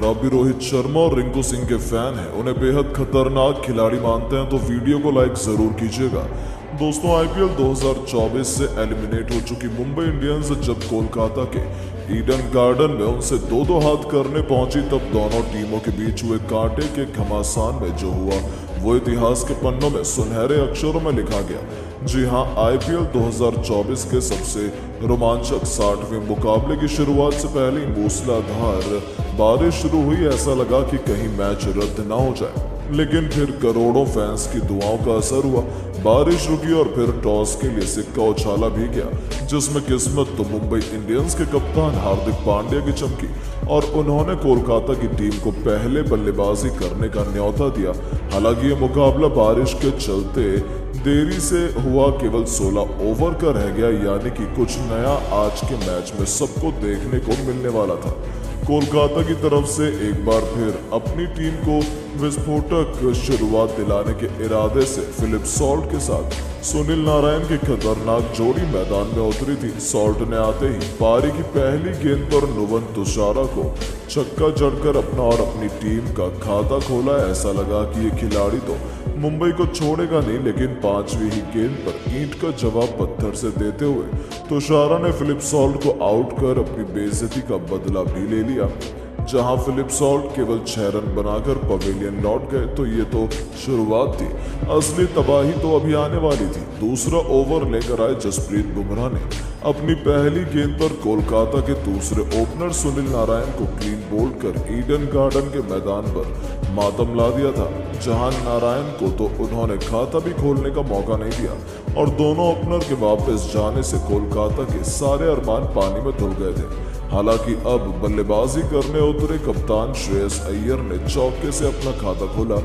आप भी रोहित शर्मा और रिंकू सिंह के फैन हैं, उन्हें बेहद खतरनाक खिलाड़ी मानते हैं तो वीडियो को लाइक जरूर कीजिएगा। दोस्तों, आईपीएल 2024 से एलिमिनेट हो चुकी मुंबई इंडियंस जब कोलकाता के ईडन गार्डन में उनसे दो हाथ करने पहुंची, तब दोनों टीमों के बीच हुए कांटे के घमासान में जो हुआ वो इतिहास के पन्नों में सुनहरे अक्षरों में लिखा गया। जी हां, आईपीएल 2024 के सबसे रोमांचक 60वें मुकाबले की शुरुआत से पहले ही मूसलाधार बारिश शुरू हुई। ऐसा लगा कि कहीं मैच रद्द ना हो जाए, लेकिन फिर करोड़ों फैंस की दुआओं का असर हुआ। बारिश रुकी और फिर टॉस के लिए सिक्का उछाला भी गया, जिसमें किस्मत तो मुंबई इंडियंस के कप्तान हार्दिक पांड्या की चमकी और उन्होंने कोलकाता की टीम को पहले बल्लेबाजी करने का न्योता दिया। हालांकि ये मुकाबला बारिश के चलते देरी से हुआ, केवल 16 ओवर का रह गया, यानी कि कुछ नया आज के मैच में सबको देखने को मिलने वाला था। कोलकाता की तरफ से एक बार फिर अपनी टीम को विस्फोटक शुरुआत दिलाने के इरादे से फिलिप सॉल्ट के साथ सुनील नारायण की खतरनाक जोड़ी मैदान में उतरी थी। सॉल्ट ने आते ही पारी की पहली गेंद पर नुवन तुषारा को छक्का जड़कर अपना और अपनी टीम का खाता खोला। ऐसा लगा कि ये खिलाड़ी तो मुंबई को छोड़ेगा नहीं, लेकिन पांचवी ही गेंद पर ईंट का जवाब पत्थर से देते हुए तुषारा ने फिलिप सॉल्ट को आउट कर अपनी बेइज्जती का बदला भी ले लिया। जहां फिलिप सॉल्ट केवल 6 रन बनाकर पवेलियन लौट गए, तो ये तो शुरुआत थी, असली तबाही तो अभी आने वाली थी। दूसरा ओवर लेकर आए जसप्रीत बुमराह ने अपनी पहली गेंद पर कोलकाता के दूसरे ओपनर सुनील नारायण को क्लीन बोल्ड कर ईडन गार्डन के मैदान पर मातम ला दिया था, जहां नारायण को तो उन्होंने खाता भी खोलने का मौका नहीं दिया और दोनों ओपनर के वापस जाने से कोलकाता के सारे अरमान पानी में धुल गए थे। हालांकि अब बल्लेबाजी करने उतरे कप्तान श्रेयस अय्यर ने चौके से अपना खाता खोला।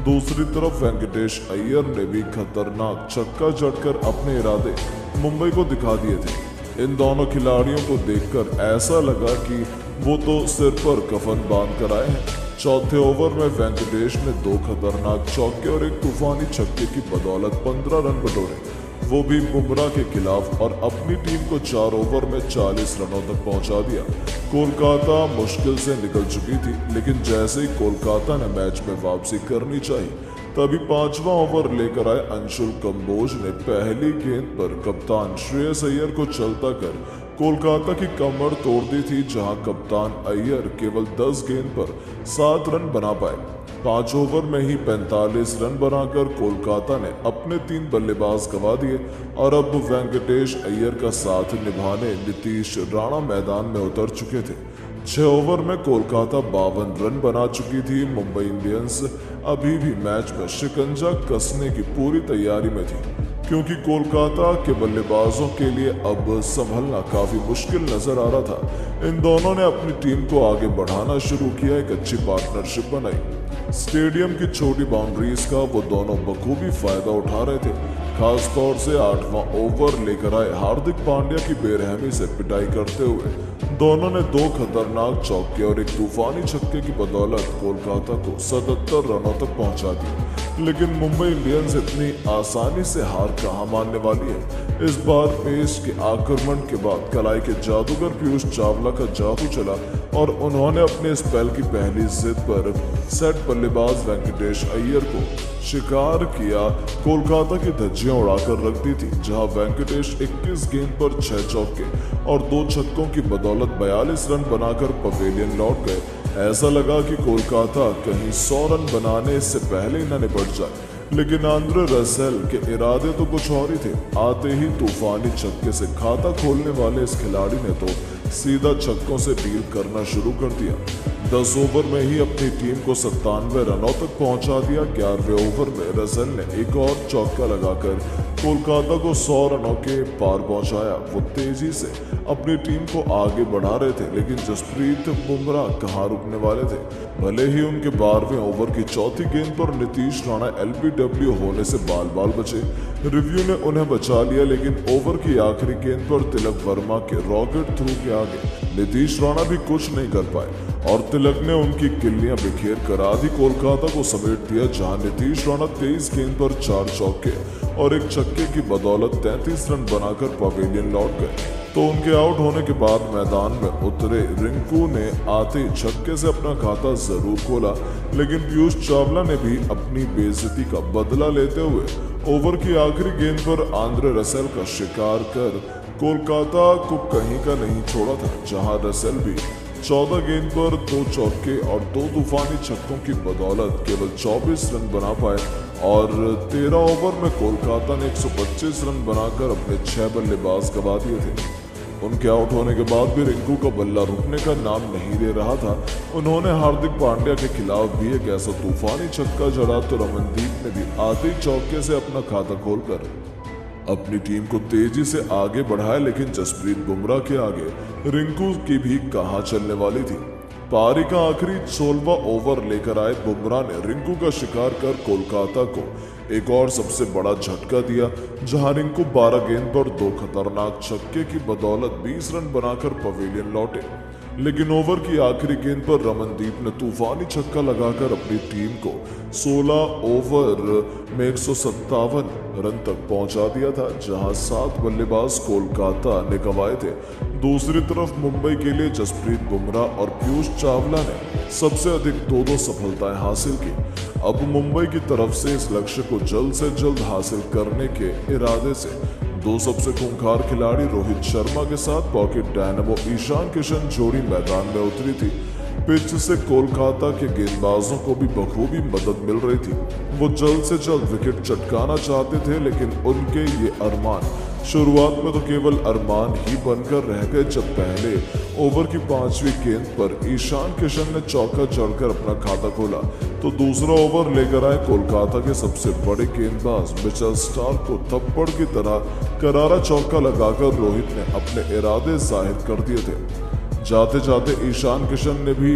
दूसरी तरफ वेंकटेश अय्यर ने भी खतरनाक छक्का जड़कर अपने इरादे मुंबई को दिखा दिए थे। इन दोनों खिलाड़ियों को देखकर ऐसा लगा कि वो तो सिर पर कफन बांध कर आए हैं। चौथे ओवर में वेंकटेश ने 2 खतरनाक चौके और एक तूफानी छक्के की बदौलत 15 रन बटोरे, वो भी बुमराह के खिलाफ, और अपनी टीम को 4 ओवर में 40 रनों तक पहुंचा दिया। कोलकाता मुश्किल से निकल चुकी थी, लेकिन जैसे ही कोलकाता ने मैच में वापसी करनी चाहिए, तभी 5वां ओवर लेकर आए अंशुल कंबोज ने पहली गेंद पर कप्तान श्रेयस अय्यर को चलता कर कोलकाता की कमर तोड़ दी थी। जहां कप्तान अय्यर केवल 10 गेंद पर 7 रन बना पाए। 5 ओवर में ही 45 रन बनाकर कोलकाता ने अपने 3 बल्लेबाज गंवा दिए और अब वेंकटेश अय्यर का साथ निभाने नीतीश राणा मैदान में उतर चुके थे। 6 ओवर में कोलकाता 52 रन बना चुकी थी। मुंबई इंडियंस अभी भी मैच में शिकंजा कसने की पूरी तैयारी में थी, क्योंकि कोलकाता के बल्लेबाजों के लिए अब संभलना काफी मुश्किल नजर आ रहा था। इन दोनों ने अपनी टीम को आगे बढ़ाना शुरू किया, एक अच्छी पार्टनरशिप बनाई। स्टेडियम की छोटी बाउंड्रीज का वो दोनों बखूबी फायदा उठा रहे थे। खास तौर से 8वां ओवर लेकर आए हार्दिक पांड्या की बेरहमी से पिटाई करते हुए दोनों ने 2 खतरनाक चौके और एक तूफानी छक्के की बदौलत कोलकाता को 77 रनों तक पहुंचा दिया। लेकिन मुंबई इंडियंस इतनी आसानी से हार कहां मानने वाली है। इस बार पेस के आक्रमण के बाद कलाई के जादूगर पीयूष चावला का जादू चला और उन्होंने अपने स्पेल की पहली जिद पर सेट बल्लेबाज वेंकटेश अय्यर को शिकार किया। कोलकाता की धज्जियां उड़ाकर रख दी थी, जहां वेंकटेश 21 गेंद पर 6 चौके और 2 छक्कों की बदौलत 42 रन बनाकर पवेलियन लौट गए। ऐसा लगा कि कोलकाता कहीं 100 रन बनाने से पहले ही न निपट जाए, लेकिन आंद्रे रसेल के इरादे तो कुछ और ही थे। आते ही तूफानी छक्के से खाता खोलने वाले इस खिलाड़ी ने तो सीधा छक्कों से डील करना शुरू कर दिया। 10 ओवर में ही अपनी टीम को 97 रनों तक पहुंचा दिया। 11वें ओवर में रसेल ने एक और चौका लगाकर कोलकाता को 100 रनों के पार पहुंचाया। वो तेजी से अपनी टीम को आगे बढ़ा रहे थे, लेकिन जसप्रीत बुमराह कहां रुकने वाले थे। भले ही उनके 12वें ओवर की चौथी गेंद पर नीतीश राणा LBW होने से बाल बचे, रिव्यू ने उन्हें बचा लिया, लेकिन ओवर की आखिरी गेंद पर तिलक वर्मा के रॉकेट थ्रू के आगे नीतीश राणा भी कुछ नहीं कर पाए और तिलक ने उनकी किल्लियां बिखेर कर आधी कोलकाता को समेट दिया। जहां नीतीश राणा 23 गेंद पर 4 चौके और एक छक्के की बदौलत 33 रन बनाकर पवेलियन लौट गए। तो उनके आउट होने के बाद मैदान में उतरे रिंकू ने आते ही छक्के से अपना खाता जरूर खोला, लेकिन पीयूष चावला ने भी अपनी बेइज्जती का बदला लेते हुए ओवर की आखिरी गेंद पर आंद्रे रसेल का शिकार कर कोलकाता को कहीं का नहीं छोड़ा था, जहां रसेल भी 14 गेंद पर 2 चौके और 2 तूफानी छक्कों की बदौलत केवल 24 रन बना पाए और 13 ओवर में कोलकाता ने 125 रन बनाकर अपने 6 बल्लेबाज गवा दिए थे। उनके आउट होने के बाद भी रिंकू का बल्ला रुकने का नाम नहीं ले रहा था। उन्होंने हार्दिक पांड्या के खिलाफ भी एक ऐसा तूफानी छक्का जड़ा तो रमनदीप ने भी आते ही चौके से अपना खाता खोलकर अपनी टीम को तेजी से आगे बढ़ाया, लेकिन जसप्रीत बुमराह के आगे रिंकू की भी कहां चलने वाली थी। पारी का आखिरी 16वां ओवर लेकर आए बुमराह ने रिंकू का शिकार कर कोलकाता को एक और सबसे बड़ा झटका दिया, जहां रिंकू 12 गेंद पर 2 खतरनाक छक्के की बदौलत 20 रन बनाकर पवेलियन लौटे। लेकिन ओवर की आखिरी गेंद पर रमनदीप ने तूफानी छक्का लगाकर अपनी टीम को 16 ओवर में 157 रन तक पहुंचा दिया था, जहां 7 बल्लेबाज कोलकाता ने गंवाए थे। दूसरी तरफ मुंबई के लिए जसप्रीत बुमराह और पीयूष चावला ने सबसे अधिक 2-2 सफलताएं हासिल की। अब मुंबई की तरफ से इस लक्ष्य को जल्द से जल्द हासिल करने के इरादे से 2 सबसे खूंखार खिलाड़ी रोहित शर्मा के साथ पॉकेट डायनामो ईशान किशन जोड़ी मैदान में उतरी थी। पिच से कोलकाता के गेंदबाजों को भी बखूबी मदद मिल रही थी। वो जल्द से जल्द विकेट चटकाना चाहते थे, लेकिन उनके ये अरमान शुरुआत में तो केवल अरमान ही बनकर रह गए, जब पहले ओवर की 5वीं गेंद पर ईशान किशन ने चौका जड़कर अपना खाता खोला, तो दूसरा ओवर लेकर आए कोलकाता के सबसे बड़े गेंदबाज मिचेल स्टार्क को थप्पड़ की तरह करारा चौका लगाकर रोहित ने अपने इरादे जाहिर कर दिए थे। जाते जाते ईशान किशन ने भी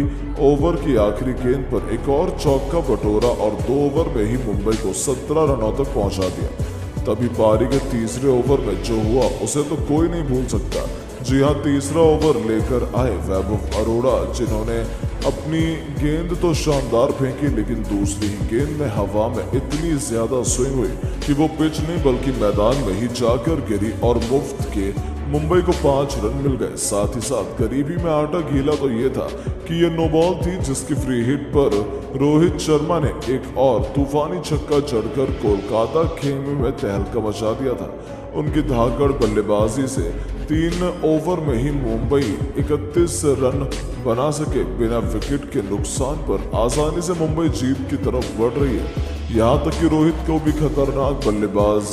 ओवर की आखिरी गेंद पर एक और चौका बटोरा और 2 ओवर में ही मुंबई को 17 रनों तक पहुंचा दिया। तभी पारी के तीसरे ओवर में जो हुआ उसे तो कोई नहीं भूल सकता। जी हां, तीसरा ओवर लेकर आए वैभव अरोड़ा, जिन्होंने अपनी गेंद तो शानदार फेंकी, लेकिन दूसरी ही गेंद में हवा में इतनी ज्यादा स्विंग हुई कि वो पिच नहीं बल्कि मैदान में ही जाकर गिरी और मुफ्त के मुंबई को 5 रन मिल गए। साथ ही साथ गरीबी में आटा गीला तो ये था कि ये नो बॉल थी, जिसकी फ्री हिट पर रोहित शर्मा ने एक और तूफानी छक्का जड़कर कोलकाता खेमे में तहलका मचा दिया था। उनकी धाकड़ बल्लेबाजी से 3 ओवर में ही मुंबई 31 रन बना सके। बिना विकेट के नुकसान पर आसानी से मुंबई जीत की तरफ बढ़ रही है। यहाँ तक कि रोहित को भी खतरनाक बल्लेबाज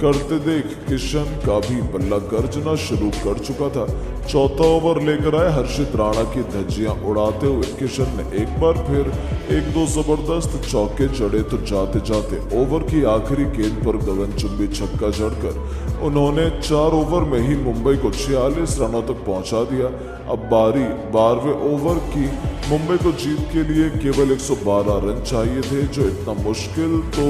करते देख किशन का भी बल्ला गर्जना शुरू कर चुका था। चौथा ओवर लेकर आए हर्षित राणा की धज्जियां उड़ाते हुए किशन ने एक बार फिर 1-2 जबरदस्त चौके जड़े, तो जाते जाते ओवर की आखिरी गेंद पर गगनचुंबी छक्का जड़कर उन्होंने 4 ओवर में ही मुंबई को 46 रनों तक पहुंचा दिया। अब बारी 12वें ओवर की मुंबई को जीत के लिए केवल 112 रन चाहिए थे, जो इतना मुश्किल तो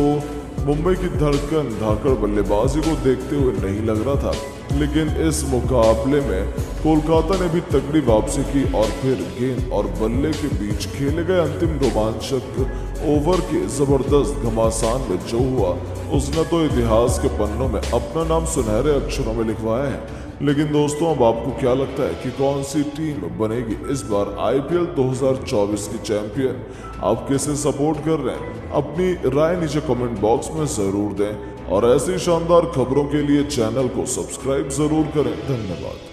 मुंबई की धड़कन धाकड़ बल्लेबाजी को देखते हुए नहीं लग रहा था। लेकिन इस मुकाबले में कोलकाता ने भी तगड़ी वापसी की और फिर गेंद और बल्ले के बीच खेले गए अंतिम रोमांचक ओवर के जबरदस्त घमासान में जो हुआ उसने तो इतिहास के पन्नों में अपना नाम सुनहरे अक्षरों में लिखवाया है। लेकिन दोस्तों, अब आपको क्या लगता है कि कौन सी टीम बनेगी इस बार IPL 2024 की चैंपियन? आप किसे सपोर्ट कर रहे हैं? अपनी राय नीचे कमेंट बॉक्स में जरूर दें और ऐसी शानदार खबरों के लिए चैनल को सब्सक्राइब जरूर करें। धन्यवाद।